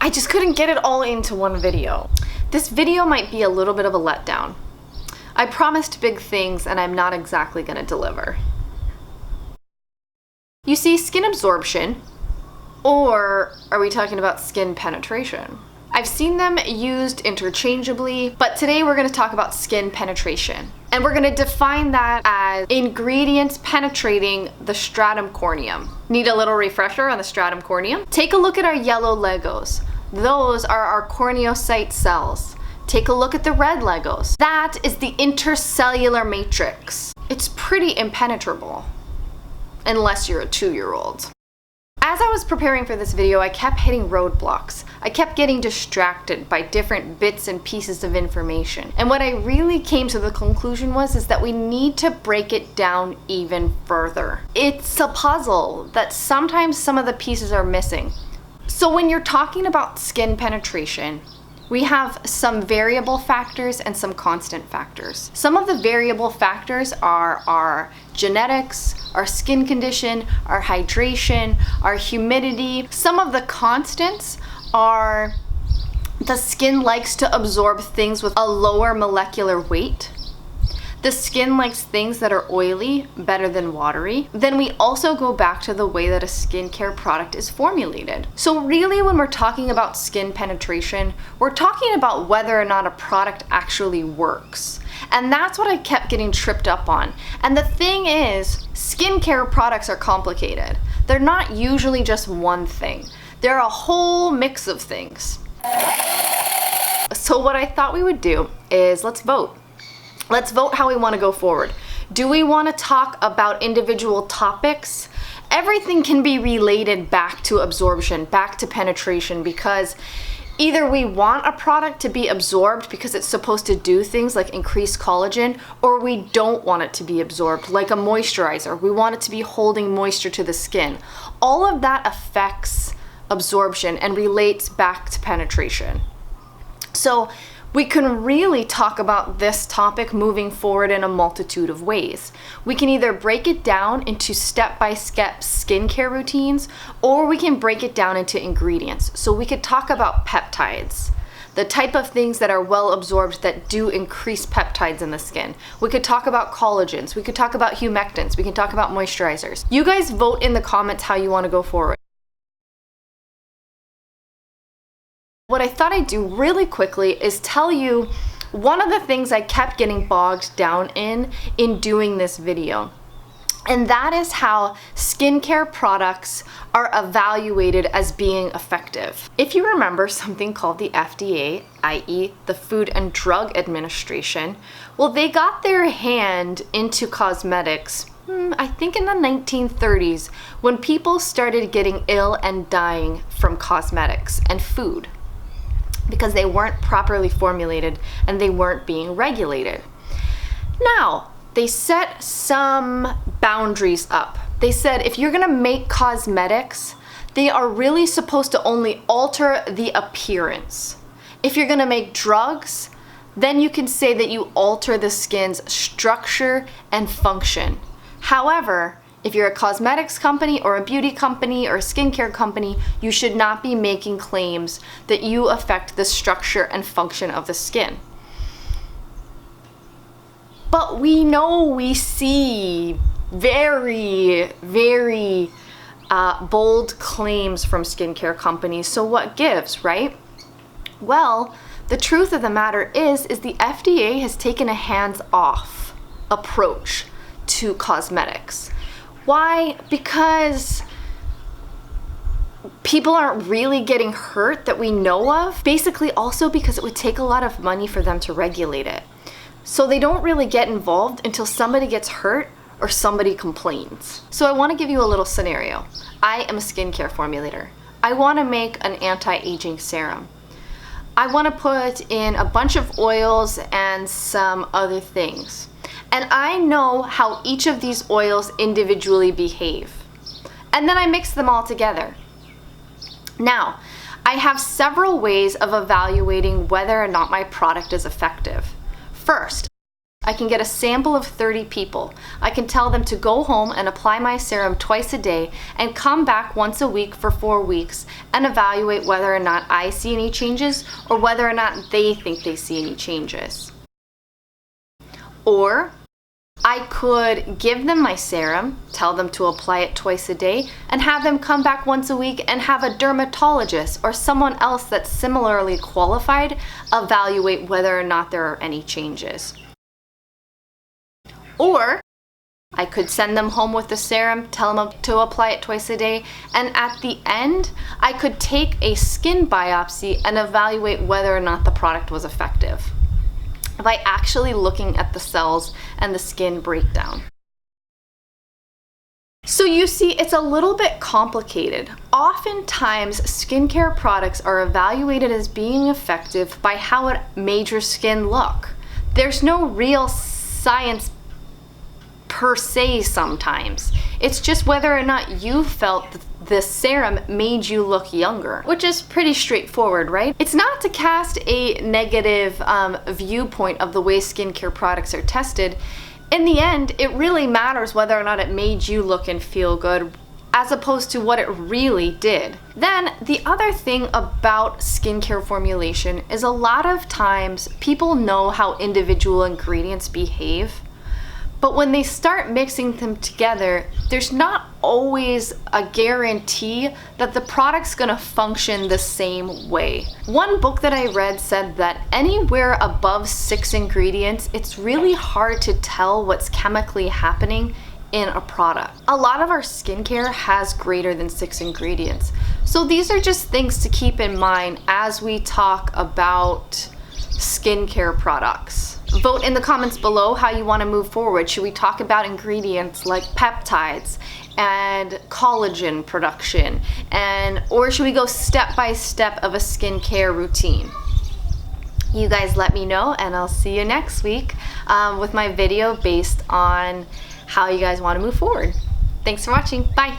I just couldn't get it all into one video. This video might be a little bit of a letdown. I promised big things and I'm not exactly gonna deliver. You see, skin absorption, or are we talking about skin penetration? I've seen them used interchangeably, but today we're gonna talk about skin penetration. And we're gonna define that as ingredients penetrating the stratum corneum. Need a little refresher on the stratum corneum? Take a look at our yellow Legos. Those are our corneocyte cells. Take a look at the red Legos. That is the intercellular matrix. It's pretty impenetrable, unless you're a 2-year-old. As I was preparing for this video, I kept hitting roadblocks. I kept getting distracted by different bits and pieces of information. And what I really came to the conclusion is that we need to break it down even further. It's a puzzle that sometimes some of the pieces are missing. So when you're talking about skin penetration, we have some variable factors and some constant factors. Some of the variable factors are our genetics, our skin condition, our hydration, our humidity. Some of the constants are the skin likes to absorb things with a lower molecular weight. The skin likes things that are oily better than watery. Then we also go back to the way that a skincare product is formulated. So really when we're talking about skin penetration, we're talking about whether or not a product actually works. And that's what I kept getting tripped up on. And the thing is, skincare products are complicated. They're not usually just one thing. They're a whole mix of things. So what I thought we would do is let's vote. Let's vote how we want to go forward. Do we want to talk about individual topics? Everything can be related back to absorption, back to penetration, because either we want a product to be absorbed because it's supposed to do things like increase collagen, or we don't want it to be absorbed, like a moisturizer. We want it to be holding moisture to the skin. All of that affects absorption and relates back to penetration. So we can really talk about this topic moving forward in a multitude of ways. We can either break it down into step-by-step skincare routines, or we can break it down into ingredients. So we could talk about peptides, the type of things that are well absorbed that do increase peptides in the skin. We could talk about collagens. We could talk about humectants. We can talk about moisturizers. You guys vote in the comments how you want to go forward. What I thought I'd do really quickly is tell you one of the things I kept getting bogged down in doing this video. And that is how skincare products are evaluated as being effective. If you remember something called the FDA, i.e. the Food and Drug Administration, well, they got their hand into cosmetics I think in the 1930s, when people started getting ill and dying from cosmetics and food, because they weren't properly formulated and they weren't being regulated. Now, they set some boundaries up. They said if you're gonna make cosmetics, they are really supposed to only alter the appearance. If you're gonna make drugs, then you can say that you alter the skin's structure and function. However, if you're a cosmetics company or a beauty company or a skincare company, you should not be making claims that you affect the structure and function of the skin. But we know we see very, very bold claims from skincare companies. So what gives, right? Well, the truth of the matter is the FDA has taken a hands-off approach to cosmetics. Why? Because people aren't really getting hurt that we know of. Basically also because it would take a lot of money for them to regulate it. So they don't really get involved until somebody gets hurt or somebody complains. So I want to give you a little scenario. I am a skincare formulator. I want to make an anti-aging serum. I want to put in a bunch of oils and some other things. And I know how each of these oils individually behave. And then I mix them all together. Now, I have several ways of evaluating whether or not my product is effective. First, I can get a sample of 30 people. I can tell them to go home and apply my serum twice a day and come back once a week for 4 weeks and evaluate whether or not I see any changes or whether or not they think they see any changes. Or I could give them my serum, tell them to apply it twice a day, and have them come back once a week and have a dermatologist or someone else that's similarly qualified evaluate whether or not there are any changes. Or I could send them home with the serum, tell them to apply it twice a day, and at the end, I could take a skin biopsy and evaluate whether or not the product was effective by actually looking at the cells and the skin breakdown. So you see, it's a little bit complicated. Oftentimes, skincare products are evaluated as being effective by how it made your skin look. There's no real science per se sometimes. It's just whether or not you felt the serum made you look younger, which is pretty straightforward, right? It's not to cast a negative viewpoint of the way skincare products are tested. In the end, it really matters whether or not it made you look and feel good as opposed to what it really did. Then the other thing about skincare formulation is a lot of times people know how individual ingredients behave. But when they start mixing them together, there's not always a guarantee that the product's gonna function the same way. One book that I read said that anywhere above 6 ingredients, it's really hard to tell what's chemically happening in a product. A lot of our skincare has greater than 6 ingredients. So these are just things to keep in mind as we talk about skincare products. Vote in the comments below how you want to move forward. Should we talk about ingredients like peptides and collagen production, or should we go step by step of a skincare routine? You guys let me know, and I'll see you next week with my video based on how you guys want to move forward. Thanks for watching. Bye.